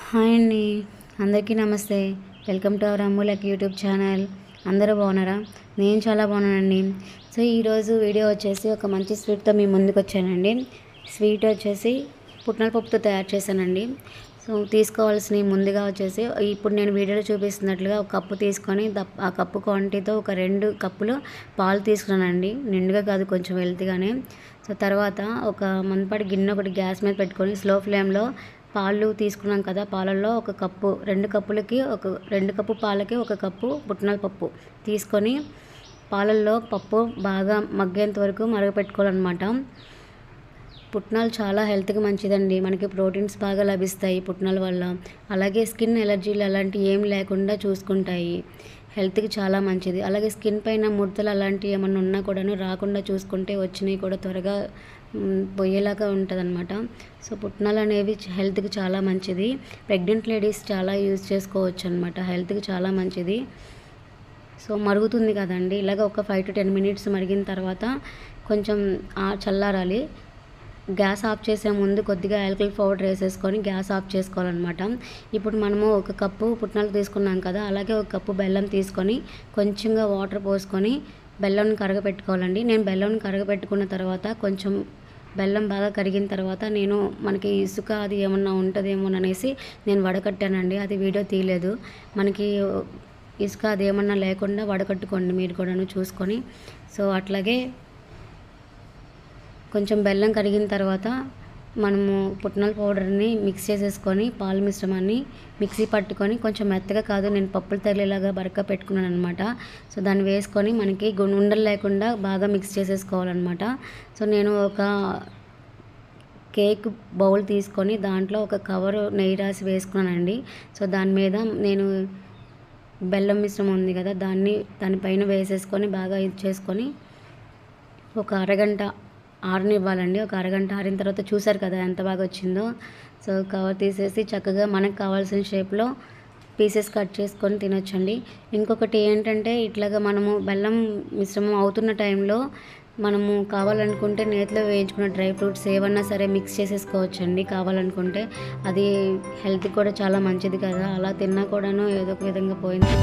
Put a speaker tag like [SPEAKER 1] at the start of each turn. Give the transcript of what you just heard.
[SPEAKER 1] Hi అండి, అందరికీ నమస్తే. వెల్కమ్ టు అవర్ అమ్ములక్ యూట్యూబ్ ఛానల్. అందరూ బాగున్నారా? నేను చాలా బాగున్నానండి. సో ఈరోజు వీడియో వచ్చేసి ఒక మంచి స్వీట్తో మీ ముందుకు వచ్చానండి. స్వీట్ వచ్చేసి పుట్నాల పప్పుతో తయారు చేశానండి. సో తీసుకోవాల్సినవి ముందుగా వచ్చేసి ఇప్పుడు నేను వీడియోలో చూపిస్తున్నట్లుగా ఒక కప్పు తీసుకొని ఆ కప్పు క్వాంటిటీతో ఒక 2 కప్పులు పాలు తీసుకున్నానండి. నిండుగా కాదు, కొంచెం వెల్తిగానే. సో తర్వాత ఒక మందపాటి గిన్నె ఒకటి గ్యాస్ మీద పెట్టుకొని స్లో ఫ్లేమ్లో పాలు తీసుకున్నాం కదా, పాలల్లో ఒక కప్పు 2 కప్పులకి 2 కప్పు పాలకి 1 కప్పు పుట్నాల పప్పు తీసుకొని పాలల్లో పప్పు బాగా మగ్గేంత వరకు మరగపెట్టుకోవాలన్నమాట. పుట్నాలు చాలా హెల్త్కి మంచిదండి. మనకి ప్రోటీన్స్ బాగా లభిస్తాయి పుట్నాల వల్ల. అలాగే స్కిన్ ఎలర్జీలు అలాంటివి ఏం లేకుండా చూసుకుంటాయి. హెల్త్కి చాలా మంచిది. అలాగే స్కిన్ పైన ముడతలు అలాంటివి ఏమన్నా ఉన్నా కూడాను రాకుండా చూసుకుంటే వచ్చినవి కూడా త్వరగా పోయేలాగా ఉంటుందన్నమాట. సో పుట్నాలు అనేవి హెల్త్కి చాలా మంచిది. ప్రెగ్నెంట్ లేడీస్ చాలా యూజ్ చేసుకోవచ్చు అనమాట. హెల్త్కి చాలా మంచిది. సో మరుగుతుంది కదండి, ఇలాగ ఒక 5 to 10 మినిట్స్ మరిగిన తర్వాత కొంచెం చల్లారాలి. గ్యాస్ ఆఫ్ చేసే ముందు కొద్దిగా యాలకుల పౌడర్ వేసేసుకొని గ్యాస్ ఆఫ్ చేసుకోవాలన్నమాట. ఇప్పుడు మనము 1 కప్పు పుట్నాలు తీసుకున్నాం కదా, అలాగే 1 కప్పు బెల్లం తీసుకొని కొంచెంగా వాటర్ పోసుకొని బెల్లం కరగపెట్టుకోవాలండి. నేను బెల్లం కరగపెట్టుకున్న తర్వాత కొంచెం బెల్లం బాగా కరిగిన తర్వాత మనకి ఇసుక అది ఏమన్నా ఉంటుందేమోననేసి నేను వడకట్టానండి. అది వీడియో తీయలేదు. మనకి ఇసుక అది ఏమన్నా లేకుండా వడకట్టుకోండి మీరు కూడాను చూసుకొని. సో అట్లాగే కొంచెం బెల్లం కరిగిన తర్వాత మనము పుట్నాల పౌడర్ని మిక్స్ చేసేసుకొని పాల మిశ్రమాన్ని మిక్సీ పట్టుకొని, కొంచెం మెత్తగా కాదు, నేను పప్పులు తగిలేలాగా బరక పెట్టుకున్నాను అనమాట. సో దాన్ని వేసుకొని మనకి ఉండలు లేకుండా బాగా మిక్స్ చేసేసుకోవాలన్నమాట. సో నేను ఒక కేక్ బౌల్ తీసుకొని దాంట్లో ఒక కవరు నెయ్యి రాసి వేసుకున్నానండి. సో దాని మీద నేను బెల్లం మిశ్రమం ఉంది కదా, దానిపైన వేసేసుకొని బాగా ఇది చేసుకొని ఒక అరగంట ఆరనివ్వాలండి. ఒక అరగంట ఆరిన తర్వాత చూసారు కదా ఎంత బాగా వచ్చిందో. సో కవర్ తీసేసి చక్కగా మనకు కావాల్సిన షేప్లో పీసెస్ కట్ చేసుకొని తినొచ్చండి. ఇంకొకటి ఏంటంటే, ఇట్లాగా మనము బెల్లం మిశ్రమం అవుతున్న టైంలో మనము కావాలనుకుంటే నేతిలో వేయించుకున్న డ్రై ఫ్రూట్స్ ఏవన్నా సరే మిక్స్ చేసేసుకోవచ్చండి కావాలనుకుంటే. అది హెల్త్కి కూడా చాలా మంచిది కదా, అలా తిన్నా కూడాను ఏదో ఒక విధంగా పోయింది.